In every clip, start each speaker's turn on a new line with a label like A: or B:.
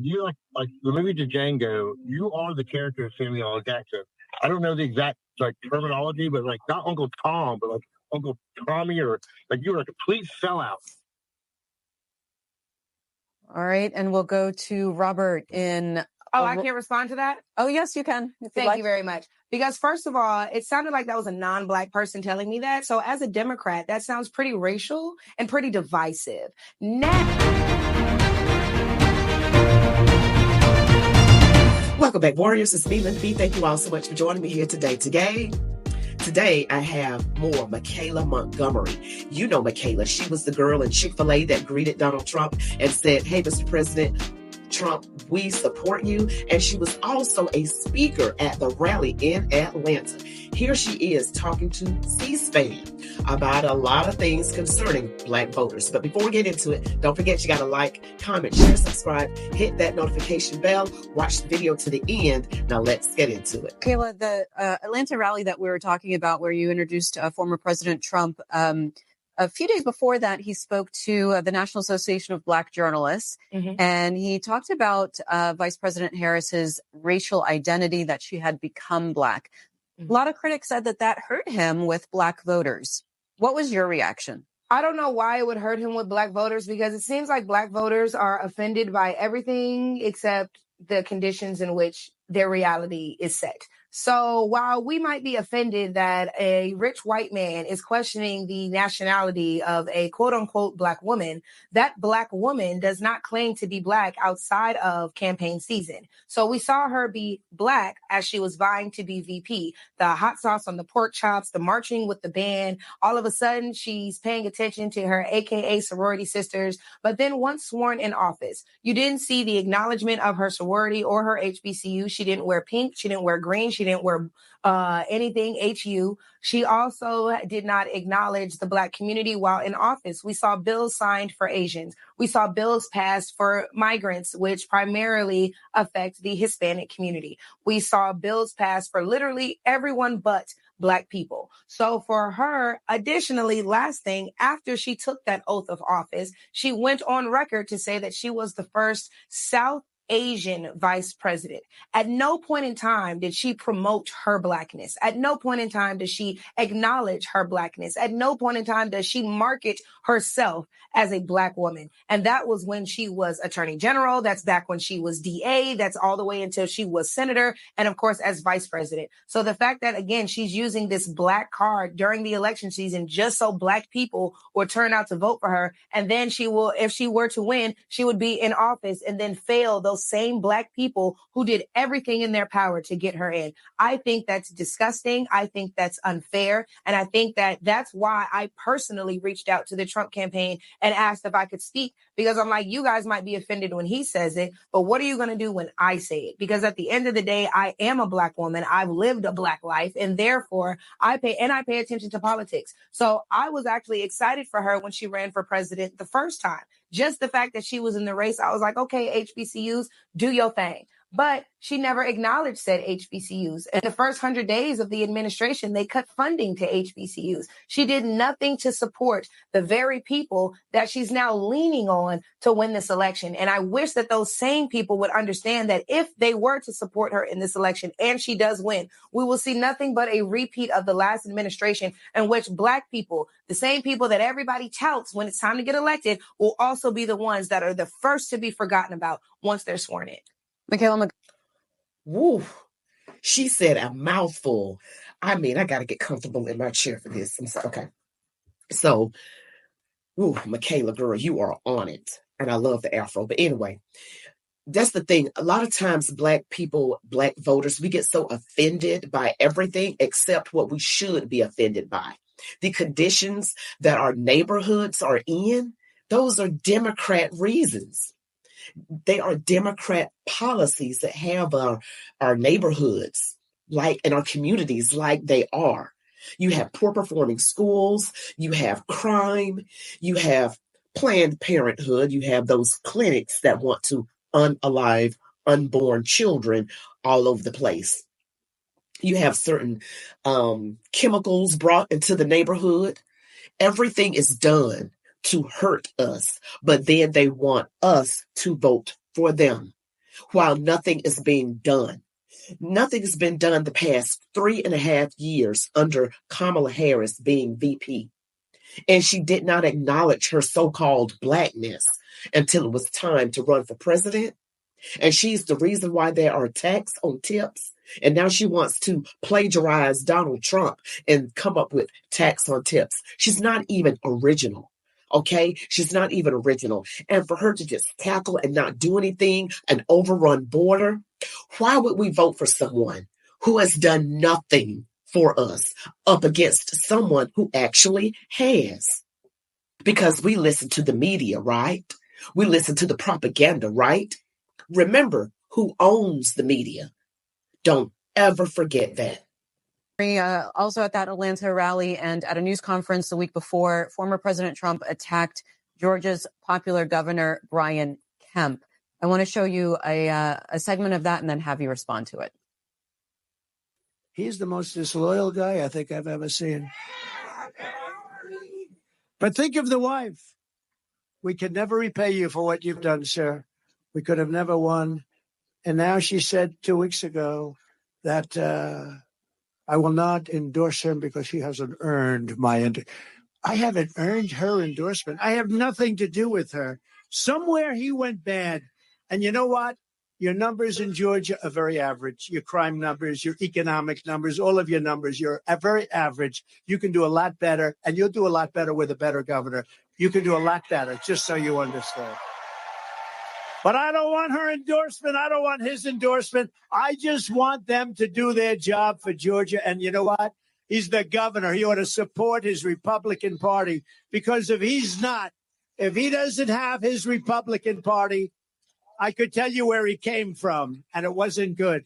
A: You like the movie Django. You are the character of Samuel L. Jackson. I don't know the exact like terminology, but like not Uncle Tom, but like Uncle Tommy, or like you were a complete sellout.
B: All right, and we'll go to Robert in.
C: Oh, I can't respond to that?
B: Oh, yes, you can.
C: Thank you very much. Because first of all, it sounded like that was a non-Black person telling me that. So as a Democrat, that sounds pretty racial and pretty divisive.
D: Welcome back, Warriors. It's me, Linda B. Thank you all so much for joining me here today. Today, I have more Michaelah Montgomery. You know Michaelah. She was the girl in Chick-fil-A that greeted Donald Trump and said, "Hey, Mr. President Trump, we support you." And she was also a speaker at the rally in Atlanta. Here she is talking to C-SPAN about a lot of things concerning Black voters. But before we get into it, don't forget you got to like, comment, share, subscribe, hit that notification bell, watch the video to the end. Now let's get into it.
B: Michaelah, the Atlanta rally that we were talking about where you introduced former President Trump, a few days before that, he spoke to the National Association of Black Journalists, and he talked about Vice President Harris's racial identity, that she had become Black. A lot of critics said that hurt him with Black voters. What was your reaction?
C: I don't know why it would hurt him with Black voters, because it seems like Black voters are offended by everything except the conditions in which their reality is set. So while we might be offended that a rich white man is questioning the nationality of a quote unquote Black woman, that Black woman does not claim to be Black outside of campaign season. So we saw her be Black as she was vying to be VP. The hot sauce on the pork chops, the marching with the band, all of a sudden she's paying attention to her AKA sorority sisters. But then once sworn in office, you didn't see the acknowledgement of her sorority or her HBCU. She didn't wear pink. She didn't wear green. She didn't wear anything HU. She also did not acknowledge the Black community while in office. We saw bills signed for Asians. We saw bills passed for migrants, which primarily affect the Hispanic community. We saw bills passed for literally everyone but Black people. So for her, additionally, last thing, after she took that oath of office, she went on record to say that she was the first South Asian vice president. At no point in time did she promote her Blackness. At no point in time does she acknowledge her Blackness. At no point in time does she market herself as a Black woman. And that was when she was Attorney General. That's back when she was DA. That's all the way until she was senator. And of course, as vice president. So the fact that, again, she's using this Black card during the election season just so Black people will turn out to vote for her. And then she will, if she were to win, she would be in office and then fail those same Black people who did everything in their power to get her in. I think that's disgusting. I think that's unfair. And I think that that's why I personally reached out to the Trump campaign and asked if I could speak, because I'm like, you guys might be offended when he says it, but what are you going to do when I say it? Because at the end of the day, I am a Black woman. I've lived a Black life, and therefore I pay attention to politics. So I was actually excited for her when she ran for president the first time. Just the fact that she was in the race, I was like, okay, HBCUs, do your thing. But she never acknowledged said HBCUs. In the first 100 days of the administration, they cut funding to HBCUs. She did nothing to support the very people that she's now leaning on to win this election. And I wish that those same people would understand that if they were to support her in this election and she does win, we will see nothing but a repeat of the last administration, in which Black people, the same people that everybody touts when it's time to get elected, will also be the ones that are the first to be forgotten about once they're sworn in.
B: Michaelah,
D: Woo. She said a mouthful. I mean, I got to get comfortable in my chair for this. I'm sorry. Okay. So, Michaelah, girl, you are on it. And I love the afro. But anyway, that's the thing. A lot of times Black people, Black voters, we get so offended by everything except what we should be offended by. The conditions that our neighborhoods are in, those are Democrat reasons. They are Democrat policies that have our neighborhoods like in our communities like they are. You have poor performing schools, you have crime, you have Planned Parenthood, you have those clinics that want to unalive unborn children all over the place. You have certain chemicals brought into the neighborhood. Everything is done to hurt us, but then they want us to vote for them. while nothing is being done. Nothing has been done the past 3.5 years under Kamala Harris being VP. And she did not acknowledge her so-called blackness until it was time to run for president. And she's the reason why there are tax on tips. And now she wants to plagiarize Donald Trump and come up with tax on tips. She's not even original. Okay? She's not even original. And for her to just tackle and not do anything, an overrun border, why would we vote for someone who has done nothing for us up against someone who actually has? Because we listen to the media, right? We listen to the propaganda, right? Remember who owns the media. Don't ever forget that.
B: Also at that Atlanta rally and at a news conference the week before, former President Trump attacked Georgia's popular governor, Brian Kemp. I want to show you a segment of that and then have you respond to it.
E: He's the most disloyal guy I think I've ever seen. But think of the wife. We could never repay you for what you've done, sir. We could have never won. And now she said 2 weeks ago that I will not endorse him because he hasn't earned my I haven't earned her endorsement. I have nothing to do with her. Somewhere he went bad. And you know what? Your numbers in Georgia are very average. Your crime numbers, your economic numbers, all of your numbers, you're very average. You can do a lot better, and you'll do a lot better with a better governor. You can do a lot better, just so you understand. But I don't want her endorsement. I don't want his endorsement. I just want them to do their job for Georgia. And you know what? He's the governor. He ought to support his Republican Party, because if he doesn't have his Republican Party, I could tell you where he came from, and it wasn't good.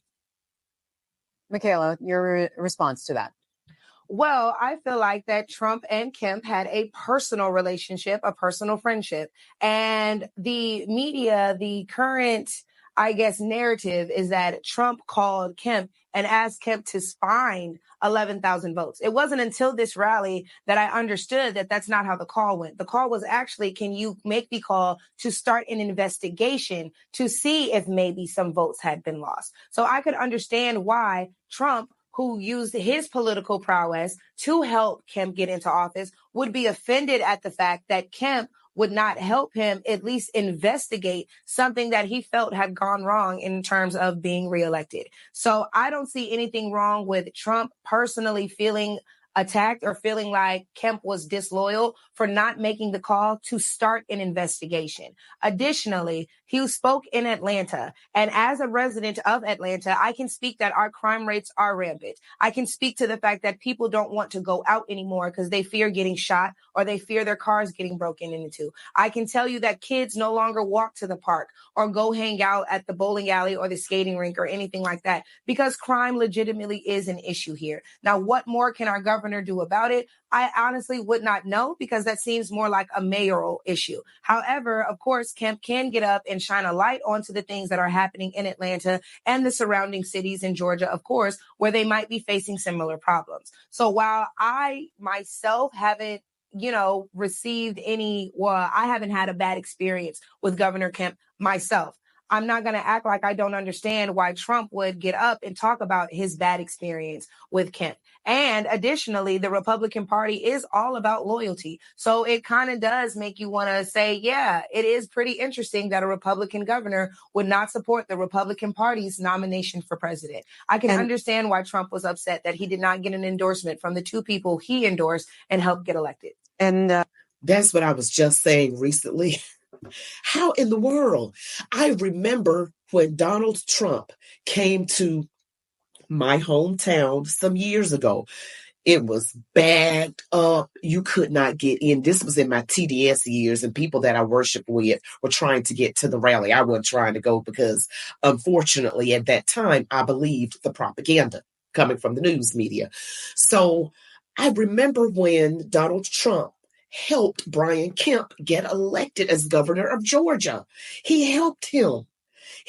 B: Michaelah, your response to that.
C: Well, I feel like that Trump and Kemp had a personal relationship, a personal friendship. And the media, the current, I guess, narrative is that Trump called Kemp and asked Kemp to find 11,000 votes. It wasn't until this rally that I understood that that's not how the call went. The call was actually, can you make the call to start an investigation to see if maybe some votes had been lost? So I could understand why Trump, who used his political prowess to help Kemp get into office, would be offended at the fact that Kemp would not help him at least investigate something that he felt had gone wrong in terms of being reelected. So I don't see anything wrong with Trump personally feeling attacked or feeling like Kemp was disloyal for not making the call to start an investigation. Additionally, he spoke in Atlanta. And as a resident of Atlanta, I can speak that our crime rates are rampant. I can speak to the fact that people don't want to go out anymore because they fear getting shot or they fear their cars getting broken into. I can tell you that kids no longer walk to the park or go hang out at the bowling alley or the skating rink or anything like that because crime legitimately is an issue here. Now, what more can our governor do about it? I honestly would not know, because that seems more like a mayoral issue. However, of course, Kemp can get up and shine a light onto the things that are happening in Atlanta and the surrounding cities in Georgia, of course, where they might be facing similar problems. So while I myself haven't received I haven't had a bad experience with Governor Kemp myself, I'm not going to act like I don't understand why Trump would get up and talk about his bad experience with Kemp. And additionally, the Republican Party is all about loyalty. So it kind of does make you want to say, yeah, it is pretty interesting that a Republican governor would not support the Republican Party's nomination for president. I can understand why Trump was upset that he did not get an endorsement from the two people he endorsed and helped get elected.
B: And
D: that's what I was just saying recently. How in the world? I remember when Donald Trump came to my hometown some years ago. It was bagged up. You could not get in. This was in my TDS years, and people that I worshiped with were trying to get to the rally. I wasn't trying to go because, unfortunately, at that time, I believed the propaganda coming from the news media. So I remember when Donald Trump helped Brian Kemp get elected as governor of Georgia. He helped him.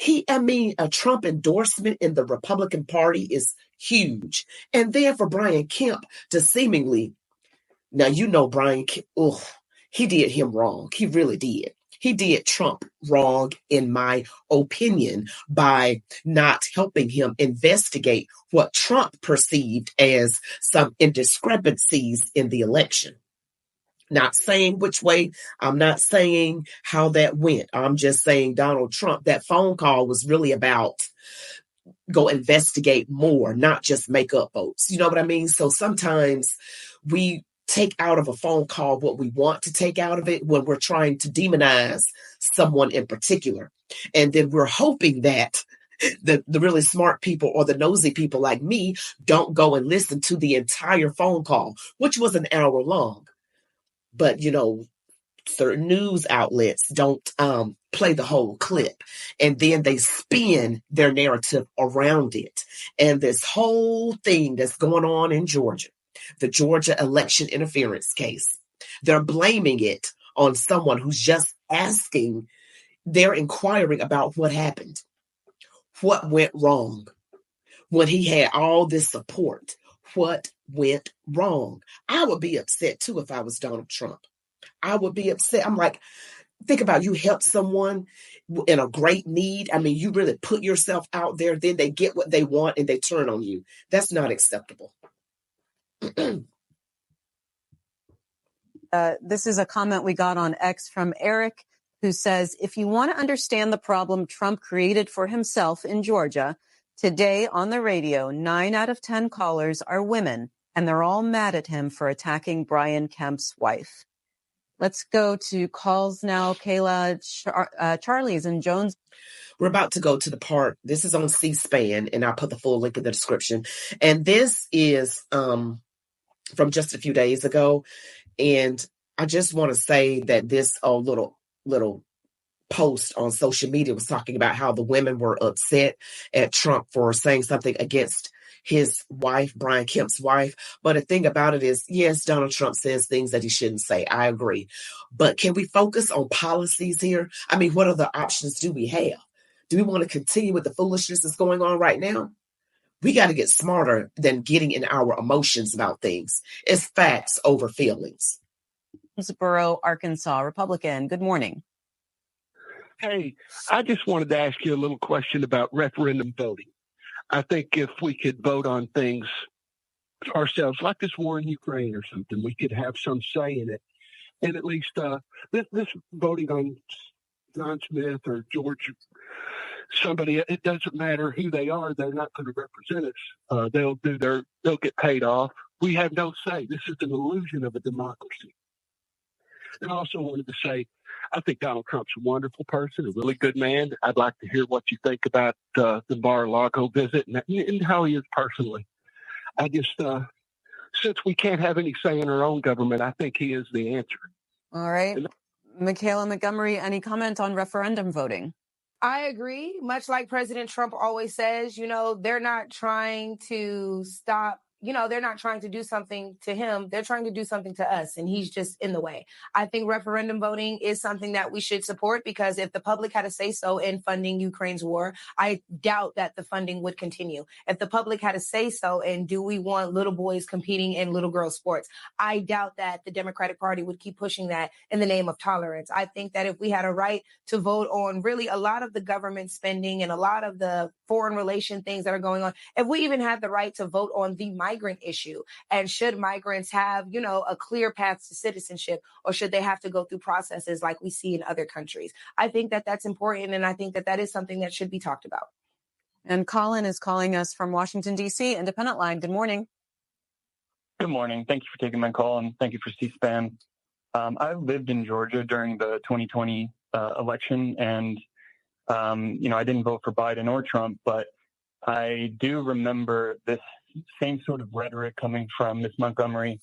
D: A Trump endorsement in the Republican Party is huge. And then for Brian Kemp to seemingly, now Brian Kemp, he did him wrong. He really did. He did Trump wrong, in my opinion, by not helping him investigate what Trump perceived as some indiscrepancies in the election. Not saying which way, I'm not saying how that went. I'm just saying Donald Trump, that phone call was really about go investigate more, not just make up votes. You know what I mean? So sometimes we take out of a phone call what we want to take out of it when we're trying to demonize someone in particular. And then we're hoping that the really smart people or the nosy people like me don't go and listen to the entire phone call, which was an hour long. But, certain news outlets don't play the whole clip, and then they spin their narrative around it. And this whole thing that's going on in Georgia, the Georgia election interference case, they're blaming it on someone who's just asking, they're inquiring about what happened, what went wrong when he had all this support. What went wrong? I would be upset too if I was Donald Trump. I would be upset. I'm like, think about, you help someone in a great need. I mean, you really put yourself out there, then they get what they want and they turn on you. That's not acceptable.
B: This is a comment we got on X from Eric, who says, if you want to understand the problem Trump created for himself in Georgia, today on the radio, 9 out of 10 callers are women, and they're all mad at him for attacking Brian Kemp's wife. Let's go to calls now. Kayla, Charlie's in Jones.
D: We're about to go to the part. This is on C-SPAN, and I'll put the full link in the description. And this is from just a few days ago. And I just want to say that this little post on social media was talking about how the women were upset at Trump for saying something against his wife, Brian Kemp's wife. But the thing about it is, yes, Donald Trump says things that he shouldn't say. I agree. But can we focus on policies here? I mean, what other options do we have? Do we want to continue with the foolishness that's going on right now? We got to get smarter than getting in our emotions about things. It's facts over feelings.
B: Borough, Arkansas, Republican. Good morning.
F: Hey, I just wanted to ask you a little question about referendum voting. I think if we could vote on things ourselves, like this war in Ukraine or something, we could have some say in it. And at least this voting on John Smith or George, somebody, it doesn't matter who they are, they're not going to represent us. They'll get paid off. We have no say. This is an illusion of a democracy. And I also wanted to say, I think Donald Trump's a wonderful person, a really good man. I'd like to hear what you think about the Mar-a-Lago visit and how he is personally. I just, since we can't have any say in our own government, I think he is the answer.
B: All right. Michaelah, Montgomery, any comment on referendum voting?
C: I agree. Much like President Trump always says, they're not trying to stop. They're not trying to do something to him. They're trying to do something to us, and he's just in the way. I think referendum voting is something that we should support, because if the public had a say-so in funding Ukraine's war, I doubt that the funding would continue. If the public had a say-so in, do we want little boys competing in little girls sports, I doubt that the Democratic Party would keep pushing that in the name of tolerance. I think that if we had a right to vote on really a lot of the government spending and a lot of the foreign relation things that are going on, if we even had the right to vote on the migrant issue, and should migrants have, a clear path to citizenship, or should they have to go through processes like we see in other countries? I think that that's important, and I think that that is something that should be talked about.
B: And Colin is calling us from Washington, D.C., Independent Line. Good morning.
G: Good morning. Thank you for taking my call, and thank you for C-SPAN. I lived in Georgia during the 2020 election, and I didn't vote for Biden or Trump, but I do remember this same sort of rhetoric coming from Ms. Montgomery,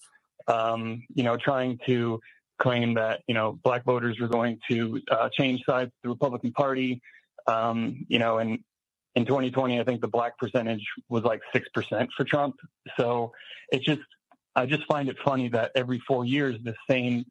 G: trying to claim that, Black voters were going to change sides of the Republican Party. And in 2020, I think the Black percentage was like 6% for Trump. So I just find it funny that every 4 years, the same,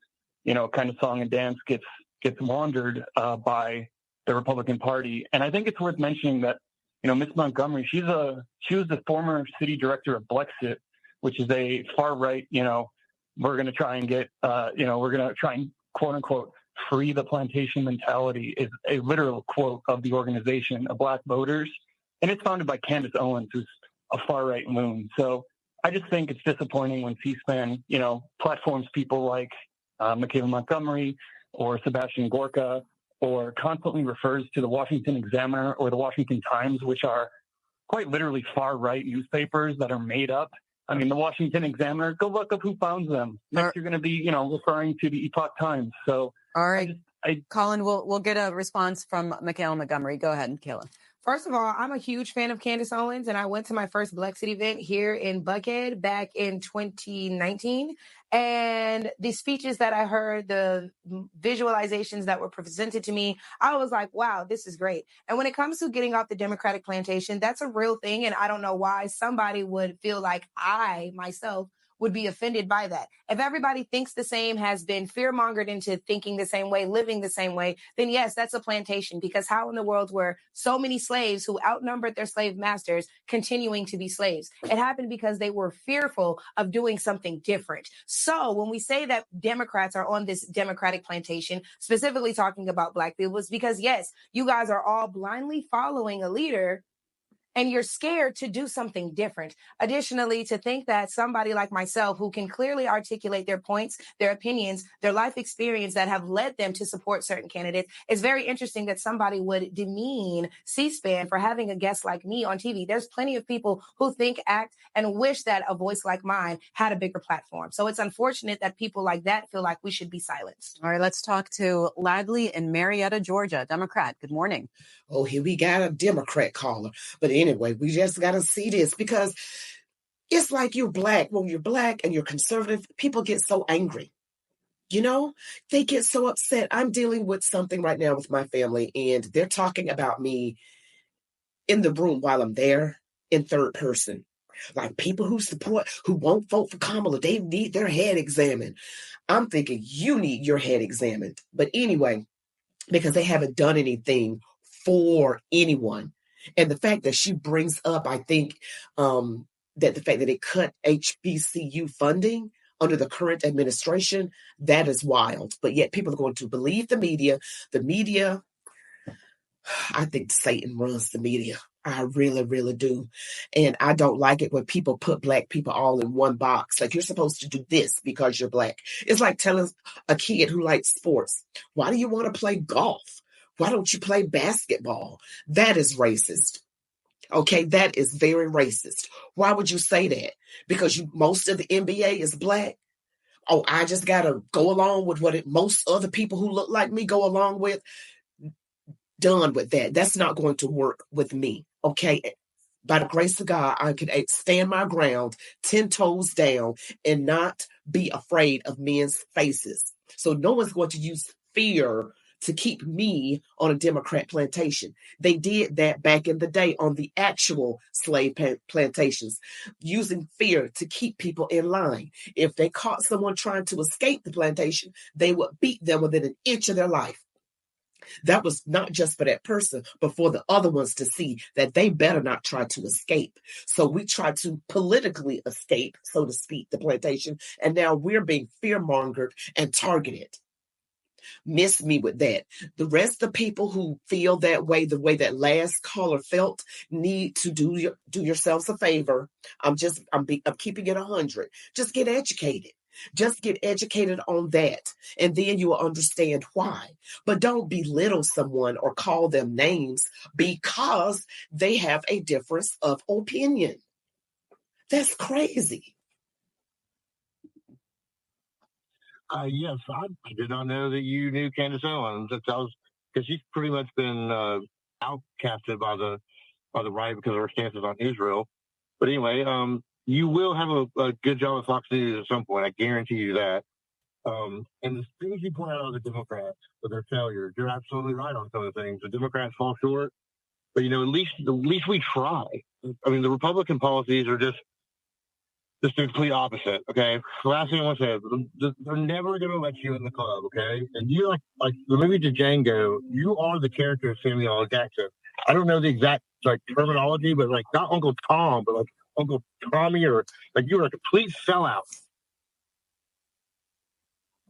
G: kind of song and dance gets laundered by the Republican Party. And I think it's worth mentioning that, Ms. Montgomery, she was the former city director of Blexit, which is a far right, we're going to try and get, we're going to try and quote unquote free the plantation mentality is a literal quote of the organization of Black voters. And it's founded by Candace Owens, who's a far-right loon. So I just think it's disappointing when C-SPAN, platforms people like Michaelah Montgomery or Sebastian Gorka, or constantly refers to the Washington Examiner or the Washington Times, which are quite literally far-right newspapers that are made up. I mean, the Washington Examiner, go look up who founds them. Next, you're going to be, referring to the Epoch Times. So,
B: all right, Colin, we'll get a response from Michaelah Montgomery. Go ahead, Michaelah.
C: First of all, I'm a huge fan of Candace Owens, and I went to my first Blexit event here in Buckhead back in 2019. And the speeches that I heard, the visualizations that were presented to me, I was like, wow, this is great. And when it comes to getting off the Democratic plantation, that's a real thing. And I don't know why somebody would feel like I, myself, would be offended by that. If everybody thinks the same, has been fear-mongered into thinking the same way, living the same way, then yes, that's a plantation. Because how in the world were so many slaves who outnumbered their slave masters continuing to be slaves? It happened because they were fearful of doing something different. So when we say that Democrats are on this Democratic plantation, specifically talking about Black people, it's because, yes, you guys are all blindly following a leader and you're scared to do something different. Additionally, to think that somebody like myself, who can clearly articulate their points, their opinions, their life experience that have led them to support certain candidates, it's very interesting that somebody would demean C-SPAN for having a guest like me on TV. There's plenty of people who think, act, and wish that a voice like mine had a bigger platform. So it's unfortunate that people like that feel like we should be silenced.
B: All right, let's talk to Ladley in Marietta, Georgia, Democrat. Good morning.
D: Oh, here we got a Democrat caller. But anyway, we just got to see this because it's like you're Black. When you're Black and you're conservative, people get so angry. They get so upset. I'm dealing with something right now with my family, and they're talking about me in the room while I'm there in third person. Like people who won't vote for Kamala, they need their head examined. I'm thinking you need your head examined. But anyway, because they haven't done anything for anyone. And the fact that she brings up, I think, that the fact that it cut HBCU funding under the current administration, that is wild. But yet people are going to believe the media. The media, I think Satan runs the media. I really, really do. And I don't like it when people put Black people all in one box. Like, you're supposed to do this because you're Black. It's like telling a kid who likes sports, why do you want to play golf? Why don't you play basketball? That is racist. Okay, that is very racist. Why would you say that? Because most of the NBA is Black? Oh, I just got to go along with what most other people who look like me go along with? Done with that. That's not going to work with me. Okay, by the grace of God, I can stand my ground 10 toes down and not be afraid of men's faces. So no one's going to use fear to keep me on a Democrat plantation. They did that back in the day on the actual slave plantations, using fear to keep people in line. If they caught someone trying to escape the plantation, they would beat them within an inch of their life. That was not just for that person, but for the other ones to see that they better not try to escape. So we tried to politically escape, so to speak, the plantation. And now we're being fear-mongered and targeted. Miss me with that. The rest of the people who feel that way, the way that last caller felt, need to do yourselves a favor. I'm keeping it 100. Just get educated. Just get educated on that, and then you will understand why. But don't belittle someone or call them names because they have a difference of opinion. That's crazy.
A: Yes, I did not know that you knew Candace Owens. Because she's pretty much been outcasted by the right because of her stances on Israel. But anyway, you will have a good job at Fox News at some point. I guarantee you that. And as soon as you point out the Democrats with their failures, you're absolutely right on some of the things. The Democrats fall short, but at least we try. I mean, the Republican policies are just the complete opposite. Okay, the last thing I want to say, they're never going to let you in the club. Okay, and you like the movie Django. You are the character of Samuel L. Jackson. I don't know the exact terminology, but not Uncle Tom, but Uncle Tommy, or you were a complete sellout.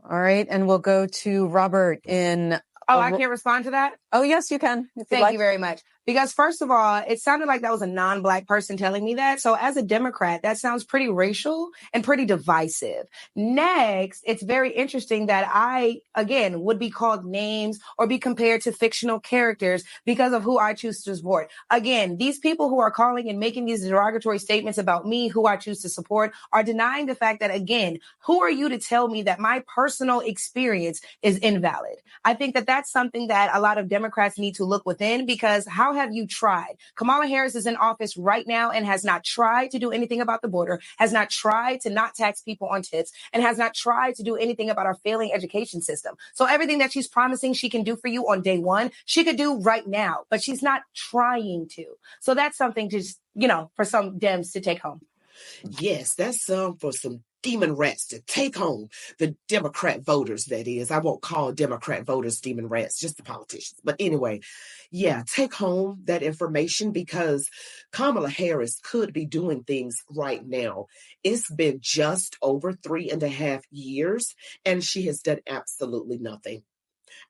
B: All right. And we'll go to Robert in.
C: Oh, I can't respond to that?
B: Oh, yes, you can.
C: Thank you very much. Because first of all, it sounded like that was a non-Black person telling me that. So as a Democrat, that sounds pretty racial and pretty divisive. Next, it's very interesting that I, again, would be called names or be compared to fictional characters because of who I choose to support. Again, these people who are calling and making these derogatory statements about me, who I choose to support, are denying the fact that, again, who are you to tell me that my personal experience is invalid? I think that that's something that a lot of Democrats need to look within, because how have you tried? Kamala Harris is in office right now and has not tried to do anything about the border, has not tried to not tax people on tips, and has not tried to do anything about our failing education system. So everything that she's promising she can do for you on day one, she could do right now, but she's not trying to. So that's something to, for some Dems to take home.
D: Yes, that's for some demon rats to take home, the Democrat voters, that is. I won't call Democrat voters demon rats, just the politicians. But anyway, yeah, take home that information, because Kamala Harris could be doing things right now. It's been just over 3.5 years, and she has done absolutely nothing.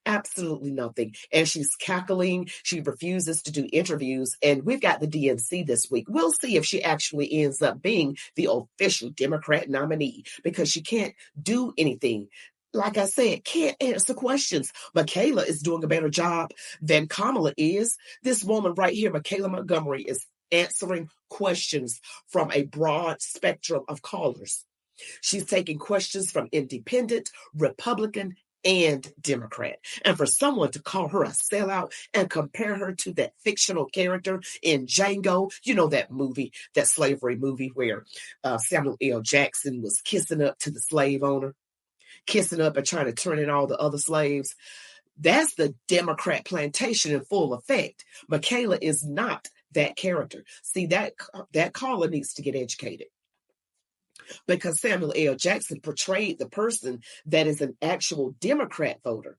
D: Absolutely nothing. And she's cackling. She refuses to do interviews. And we've got the DNC this week. We'll see if she actually ends up being the official Democrat nominee, because she can't do anything. Like I said, can't answer questions. Michaelah is doing a better job than Kamala is. This woman right here, Michaelah Montgomery, is answering questions from a broad spectrum of callers. She's taking questions from independent, Republican, and Democrat. And for someone to call her a sellout and compare her to that fictional character in Django, that movie, that slavery movie where Samuel L. Jackson was kissing up to the slave owner, kissing up and trying to turn in all the other slaves. That's the Democrat plantation in full effect. Michaelah is not that character. See, that caller needs to get educated, because Samuel L. Jackson portrayed the person that is an actual Democrat voter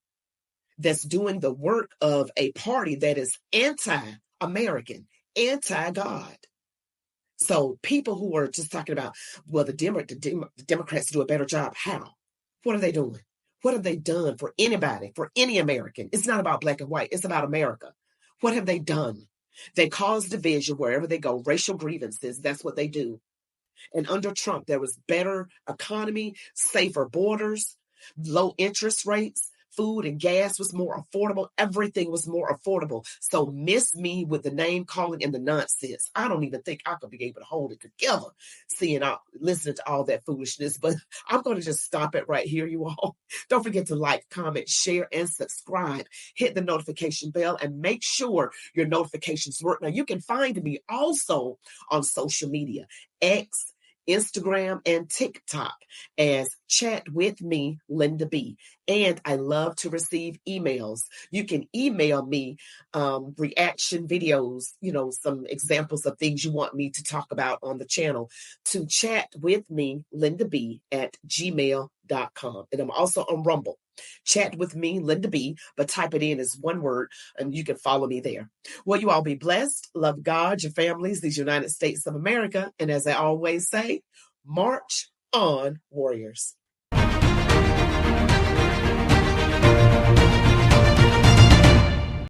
D: that's doing the work of a party that is anti-American, anti-God. So people who are just talking about, well, the Democrats do a better job. How? What are they doing? What have they done for anybody, for any American? It's not about black and white. It's about America. What have they done? They cause division wherever they go, racial grievances. That's what they do. And under Trump, there was better economy, safer borders, low interest rates, food and gas was more affordable. Everything was more affordable. So miss me with the name calling and the nonsense. I don't even think I could be able to hold it together, listening to all that foolishness. But I'm going to just stop it right here, you all. Don't forget to like, comment, share, and subscribe. Hit the notification bell and make sure your notifications work. Now, you can find me also on social media, X, Instagram, and TikTok as ChatWithMeLindaB. And I love to receive emails. You can email me reaction videos, some examples of things you want me to talk about on the channel, to chatwithmelindaB@gmail.com. And I'm also on Rumble. Chat with me, Linda B, but type it in as one word and you can follow me there. Well, you all be blessed. Love God, your families, these United States of America. And as I always say, march on, warriors.